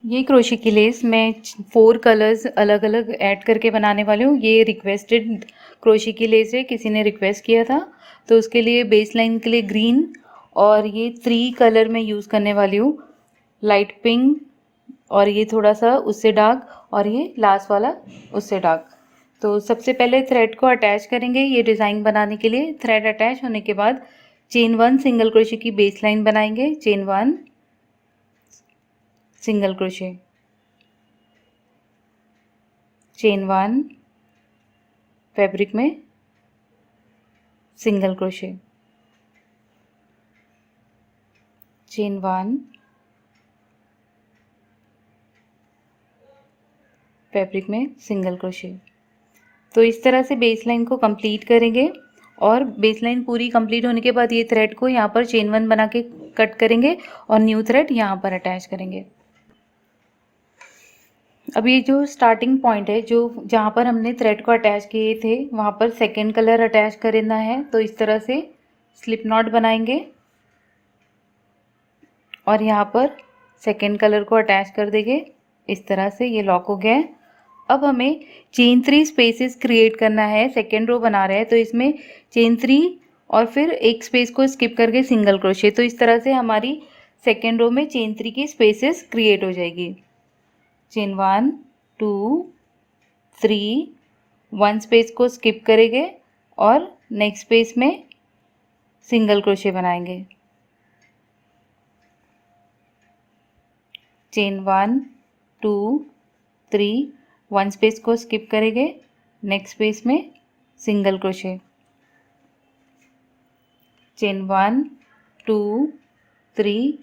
ये क्रोशे की लेस मैं 4 कलर्स अलग अलग ऐड करके बनाने वाली हूँ। ये रिक्वेस्टेड क्रोशे की लेस है, किसी ने रिक्वेस्ट किया था, तो उसके लिए बेस लाइन के लिए ग्रीन और ये 3 कलर मैं यूज़ करने वाली हूँ, लाइट पिंक और ये थोड़ा सा उससे डार्क और ये लास्ट वाला उससे डार्क। तो सबसे पहले थ्रेड को अटैच करेंगे। ये डिज़ाइन बनाने के लिए थ्रेड अटैच होने के बाद चेन 1 सिंगल क्रोशे की बेस लाइन बनाएंगे। Chain 1 single crochet, chain 1 fabric में सिंगल क्रोशे, चेन 1 फैब्रिक में सिंगल क्रोशे। तो इस तरह से बेस लाइन को कंप्लीट करेंगे और बेस लाइन पूरी कंप्लीट होने के बाद ये थ्रेड को यहाँ पर चेन 1 बना के कट करेंगे और न्यू थ्रेड यहाँ पर अटैच करेंगे। अब ये जो स्टार्टिंग पॉइंट है, जो जहाँ पर हमने थ्रेड को अटैच किए थे, वहाँ पर सेकेंड कलर अटैच करना है। तो इस तरह से स्लिप नॉट बनाएंगे और यहाँ पर सेकेंड कलर को अटैच कर देंगे। इस तरह से ये लॉक हो गया है। अब हमें चेन 3 स्पेसेस क्रिएट करना है। सेकेंड रो बना रहे हैं तो इसमें चेन 3 और फिर एक स्पेस को स्किप करके सिंगल क्रोशे। तो इस तरह से हमारी सेकेंड रो में चेन 3 की स्पेसेस क्रिएट हो जाएगी। चेन 1 2 3, 1 स्पेस को स्किप करेंगे और नेक्स्ट स्पेस में सिंगल क्रोशे बनाएंगे। चेन 1 2 3, 1 स्पेस को स्किप करेंगे, नेक्स्ट स्पेस में सिंगल क्रोशे। चेन 1 2 3,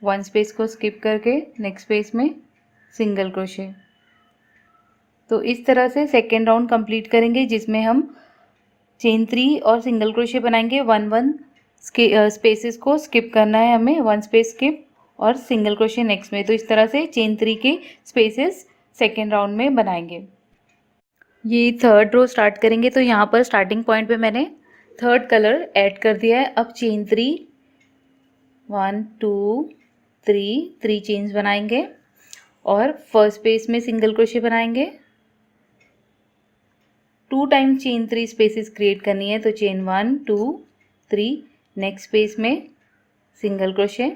1 स्पेस को स्किप करके नेक्स्ट स्पेस में सिंगल क्रोशे। तो इस तरह से सेकेंड राउंड कंप्लीट करेंगे, जिसमें हम चेन 3 और सिंगल क्रोशे बनाएंगे। 1 स्पेसेस को स्किप करना है हमें, 1 स्पेस स्किप और सिंगल क्रोशे नेक्स्ट में। तो इस तरह से चेन 3 के स्पेसेस सेकेंड राउंड में बनाएंगे। ये थर्ड रो स्टार्ट करेंगे तो यहाँ पर स्टार्टिंग पॉइंट पे मैंने थर्ड कलर ऐड कर दिया है। अब चेन 3 1 2 3 चेन्स बनाएंगे और फर्स्ट स्पेस में सिंगल क्रोशे बनाएंगे। 2 टाइम चेन 3 स्पेसेस क्रिएट करनी है। तो चेन 1 2 3, नेक्स्ट स्पेस में सिंगल क्रोशे।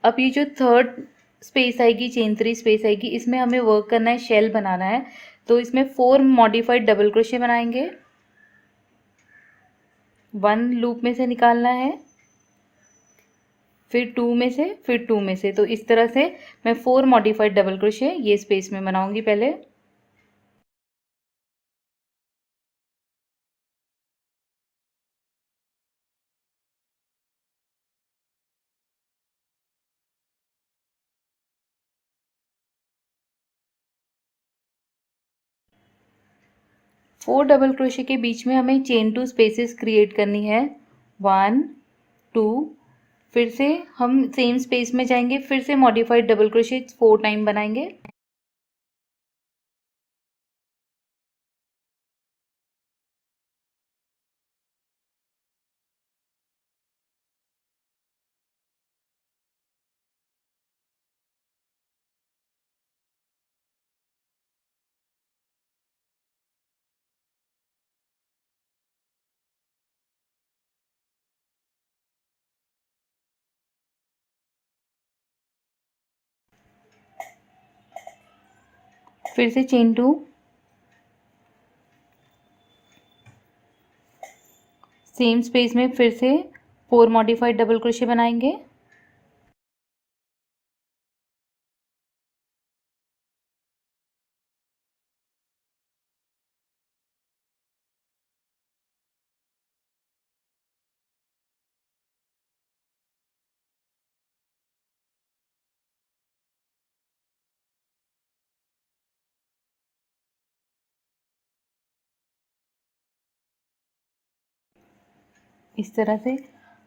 अब ये जो थर्ड स्पेस आएगी, चेन 3 स्पेस आएगी, इसमें हमें वर्क करना है, शेल बनाना है। तो इसमें 4 मॉडिफाइड डबल क्रोशे बनाएंगे। 1 लूप में से निकालना है, फिर 2 में से, फिर 2 में से। तो इस तरह से मैं 4 मॉडिफाइड डबल क्रोशे ये स्पेस में बनाऊंगी पहले। फोर डबल क्रोशे के बीच में हमें चेन 2 स्पेसेस क्रिएट करनी है। 1 2, फिर से हम सेम स्पेस में जाएंगे, फिर से मॉडिफाइड डबल क्रोशे 4 टाइम बनाएंगे। फिर से चेन 2, सेम स्पेस में फिर से 4 मॉडिफाइड डबल क्रोशे बनाएंगे। इस तरह से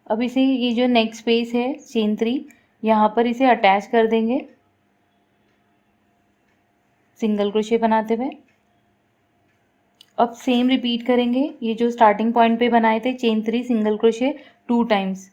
अब इसे, ये जो नेक्स्ट स्पेस है चेन 3, यहाँ पर इसे अटैच कर देंगे सिंगल क्रोशे बनाते हुए। अब सेम रिपीट करेंगे, ये जो स्टार्टिंग पॉइंट पे बनाए थे चेन 3 सिंगल क्रोशे 2 टाइम्स।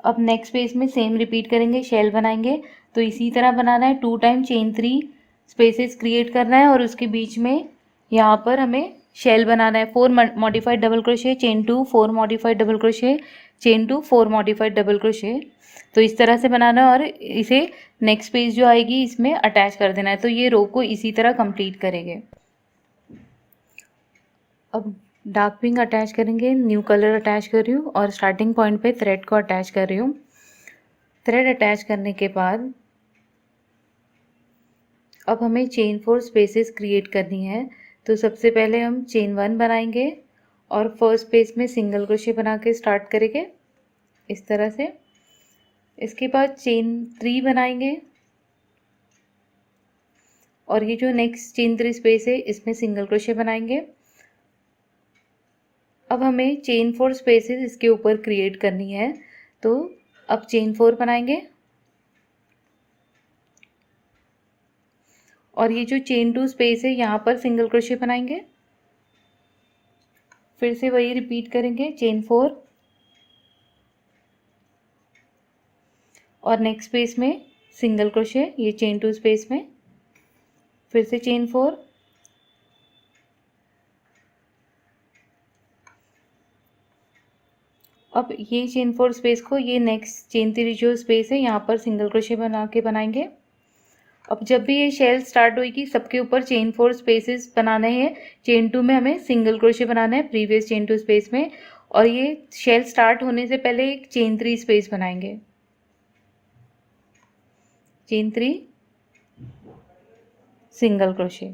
अब नेक्स्ट पेज में सेम रिपीट करेंगे, शेल बनाएंगे। तो इसी तरह बनाना है, 2 टाइम चेन 3 स्पेसेस क्रिएट करना है और उसके बीच में यहाँ पर हमें शेल बनाना है। 4 modified double crochet, chain 2, 4 modified double crochet, chain 2, 4 modified double crochet. तो इस तरह से बनाना है और इसे नेक्स्ट पेज जो आएगी इसमें अटैच कर देना है। तो ये रो को इसी तरह कंप्लीट करेंगे। अब डार्क पिंक अटैच करेंगे, न्यू कलर अटैच कर रही हूँ और स्टार्टिंग पॉइंट पे थ्रेड को अटैच कर रही हूँ। थ्रेड अटैच करने के बाद अब हमें चेन 4 स्पेसेस क्रिएट करनी है। तो सबसे पहले हम चेन 1 बनाएंगे और फर्स्ट स्पेस में सिंगल क्रोशे बना के स्टार्ट करेंगे इस तरह से। इसके बाद चेन 3 बनाएंगे और ये जो नेक्स्ट चेन 3 स्पेस है इसमें सिंगल क्रोशे बनाएंगे। अब हमें चेन 4 स्पेसेस इसके ऊपर क्रिएट करनी है। तो अब चेन 4 बनाएंगे और ये जो चेन 2 स्पेस है यहाँ पर सिंगल क्रोशे बनाएंगे। फिर से वही रिपीट करेंगे, चेन 4 और नेक्स्ट स्पेस में सिंगल क्रोशे, ये चेन 2 स्पेस में, फिर से चेन 4 अब ये चेन 4 स्पेस को ये नेक्स्ट चेन 3 जो स्पेस है यहाँ पर सिंगल क्रोशे बना के बनाएंगे। अब जब भी ये शेल स्टार्ट होगी सबके ऊपर चेन 4 स्पेसेस बनाने हैं। चेन 2 में हमें सिंगल क्रोशे बनाना है प्रीवियस चेन 2 स्पेस में, और ये शेल स्टार्ट होने से पहले एक चेन 3 स्पेस बनाएंगे, चेन 3 सिंगल क्रोशे।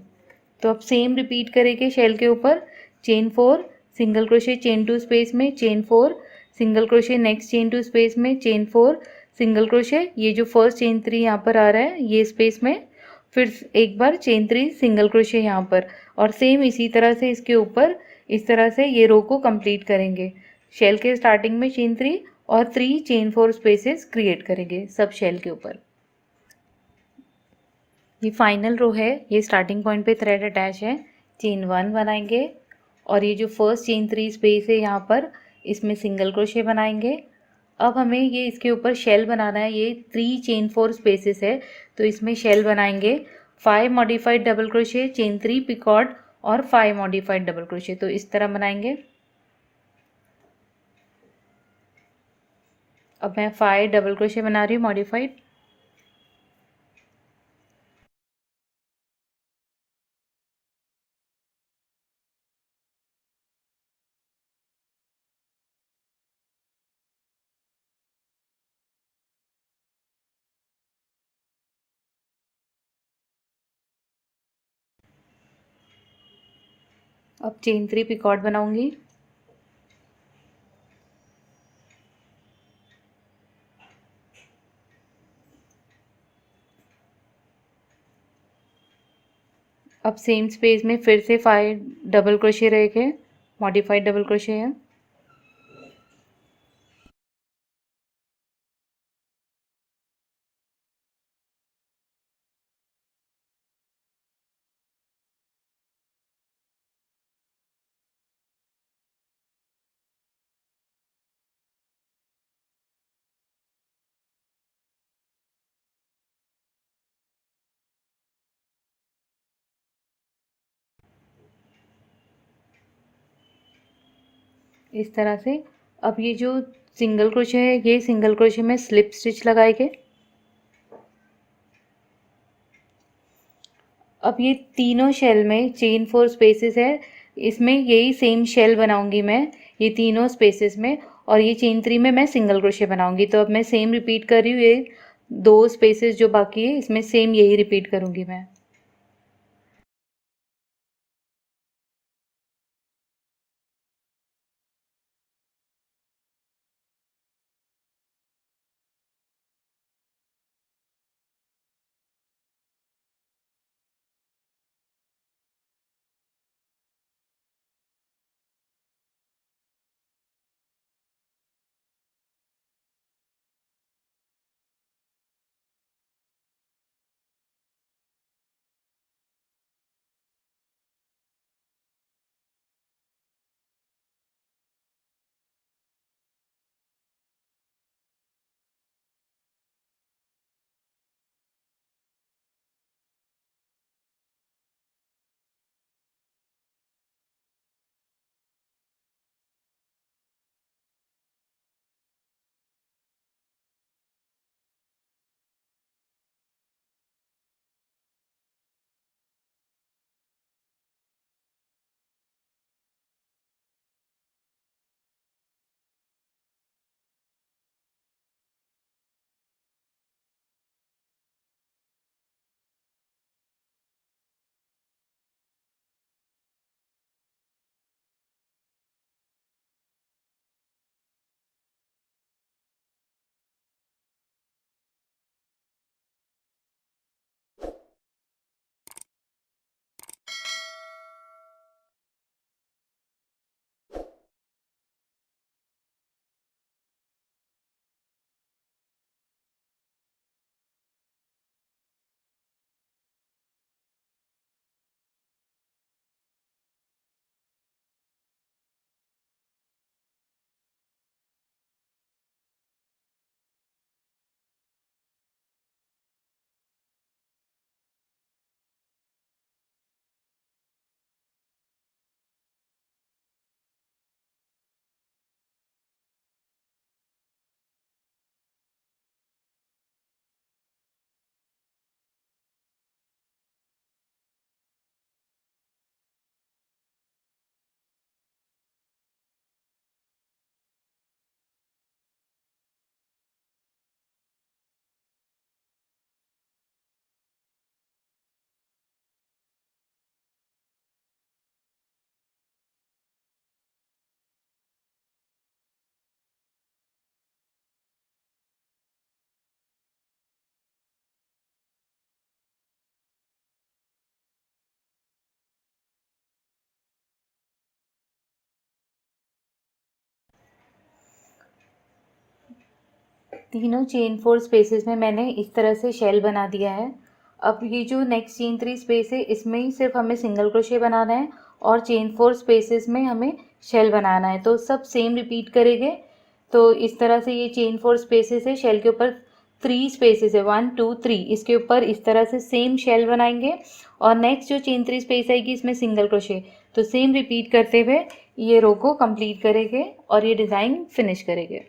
तो अब सेम रिपीट करेंगे शेल के ऊपर, chain 4 single crochet chain 2 space में, chain 4 single crochet next chain 2 space में, चेन 4 सिंगल क्रोशे, ये जो फर्स्ट चेन 3 यहाँ पर आ रहा है ये स्पेस में, फिर एक बार चेन 3 सिंगल क्रोशे यहाँ पर, और सेम इसी तरह से इसके ऊपर इस तरह से ये रो को कंप्लीट करेंगे। शेल के स्टार्टिंग में चेन 3 और 3 चेन 4 स्पेसेस क्रिएट करेंगे सब शेल के ऊपर। ये फाइनल रो है, ये स्टार्टिंग पॉइंट पे थ्रेड अटैच है। चेन 1 बनाएंगे और ये जो फर्स्ट चेन 3 स्पेस है यहाँ पर इसमें सिंगल क्रोशे बनाएंगे। अब हमें ये इसके ऊपर शेल बनाना है, ये 3 चेन 4 स्पेसेस है तो इसमें शेल बनाएंगे। 5 modified double crochet, chain 3 Picard और 5 मॉडिफाइड डबल क्रोशे, तो इस तरह बनाएंगे। अब मैं 5 डबल क्रोशे बना रही हूँ मॉडिफाइड। अब चेन 3 पिकॉर्ड बनाऊंगी। अब सेम स्पेस में फिर से 5 डबल क्रोशे रहेंगे, मॉडिफाइड डबल क्रोशे है। इस तरह से अब ये जो सिंगल क्रोशे है ये सिंगल क्रोशे में स्लिप स्टिच लगाएंगे। अब ये तीनों शेल में चेन 4 स्पेसेस है, इसमें यही सेम शेल बनाऊंगी मैं ये तीनों स्पेसेस में, और ये चेन 3 में मैं सिंगल क्रोशे बनाऊंगी। तो अब मैं सेम रिपीट कर रही हूँ, ये 2 स्पेसेस जो बाकी है इसमें सेम यही रिपीट करूंगी मैं। तीनों चेन 4 स्पेसेस में मैंने इस तरह से शेल बना दिया है। अब ये जो नेक्स्ट चेन 3 स्पेस है इसमें ही सिर्फ हमें सिंगल क्रोशे बनाना है और चेन 4 स्पेसेस में हमें शेल बनाना है। तो सब सेम रिपीट करेंगे। तो इस तरह से ये चेन 4 स्पेसेस है, शेल के ऊपर 3 स्पेसेस है, 1 2 3, इसके ऊपर इस तरह से सेम शेल बनाएंगे और नेक्स्ट जो चेन 3 स्पेस आएगी इसमें सिंगल क्रोशे। तो सेम रिपीट करते हुए ये रो को कंप्लीट करेंगे और ये डिज़ाइन फिनिश करेंगे।